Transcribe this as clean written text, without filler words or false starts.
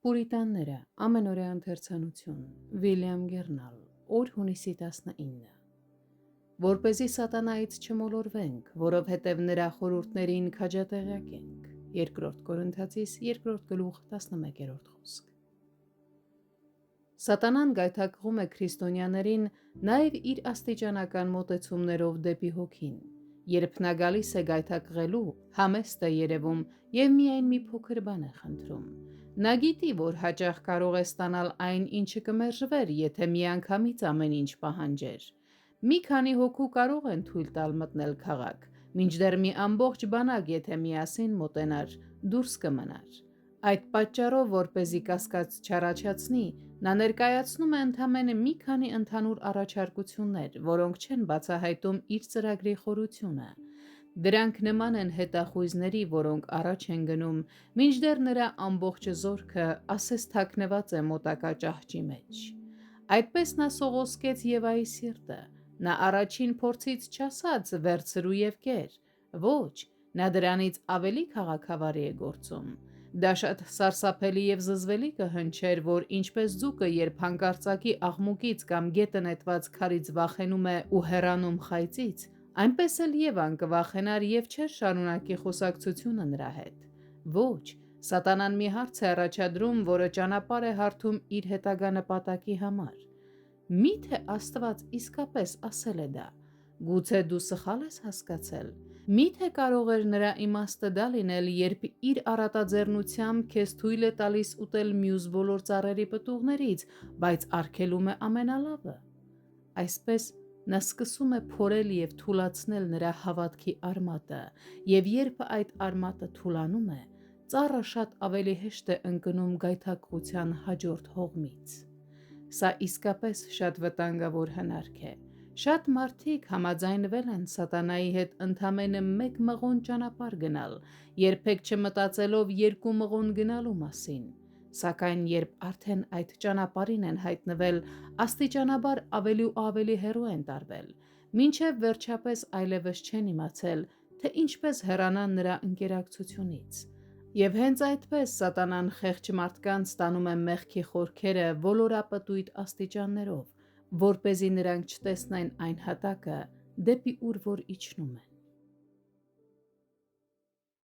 Պուրիտանները, ամենօրյա ընթերցանություն, Վիլյամ Գերնալ, օր հունիսի 19։ Որպեսզի սատանայից չմոլորվենք, որովհետև նրա խորհուրդներին քաջատեղյակ ենք։ 2 Կորինթացիս 2:11 խոսք։ Սատանան գայթակղում է քրիստոնյաներին նաև իր աստիճանական մոտեցումներով դեպի հոգին։ Երբ նա գալիս է գայթակղելու, համեստ է երևում և միայն մի փոքր բան է խնդրում։ Նա գիտի, որ հաճախ կարող է ստանալ այն, ինչը կմերժվեր, եթե միանգամից ամեն ինչ պահանջեր։ Մի քանի հոգու կարող են թույլ տալ մտնել քաղաք, մինչդեռ մի ամբողջ բանակ, եթե միասին մոտենար, դուրս կմնար։ Այդ պատճառով, որպեսզի կասկած չառաջացնի, նա ներկայացնում է ընդամենը մի քանի ընդհանուր առաջարկություններ, որոնք չեն բացահայտում իր ծրագրի խորությունը։ Դրանք նման են հետախույզների, որոնք առաջ են գնում, մինչդեռ նրա ամբողջ զորքը ասես թաքնված է մոտակա ճահճի մեջ։ Այդպես նա սողոսկեց Եվայի սիրտը։ Նա առաջին փորձից չասաց «վերցրու և կեր»։ Ոչ, նա դրանից ավելի քաղաքավարի է գործում։ Դա շատ սարսափելի և զզվելի կհնչեր, որ ինչպես ձուկը, երբ հանկարծակի աղմուկից կամ գետը նետված քարից վախենում է ու հեռանում խայծից, այնպես էլ Եվան կվախենար և չէր շարունակի խոսակցությունը նրա հետ։ Ոչ, սատանան մի հարց է առաջադրում, որը ճանապարհ է հարթում իր հետագա նպատակի համար։ Մի՞թե Աստված իսկապես ասել է դա։ Գուցե դու սխալ ես հասկացել։ Մի՞թե կարող էր նրա իմաստը դա լինել, երբ իր առատաձեռնությամբ քեզ թույլ է տալիս ուտել մյուս բոլոր ծառերի պտուղներից, բայց արգելում է ամենալավը։ Այսպես նա սկսում է փորել և թուլացնել նրա հավատքի արմատը, և երբ այդ արմատը թուլանում է, ծառը շատ ավելի հեշտ է ընկնում գայթակղության հաջորդ հողմից։ Սա իսկապես շատ վտանգավոր հնարք է։ Շատ մարդիկ համաձայնվել են սատանայի հետ ընդամենը մեկ մղոն ճանապարհ գնալ, երբեք չմտածելով երկու մղոն գնալու մասին։ Սակայն երբ արդեն այդ ճանապարհին են հայտնվել, աստիճանաբար ավելի ու ավելի հեռու են տարվել, մինչև վերջապես այլևս չեն իմացել, թե ինչպես հեռանան նրա ընկերակցությունից։ Եվ հենց այդպես սատանան խեղճ մարդկանց տանում է մեղքի խորքերը ոլորապտույտ աստիճաններով, որպեսզի նրանք չտեսնեն այն հատակը, դեպի ուր որ իջնում են։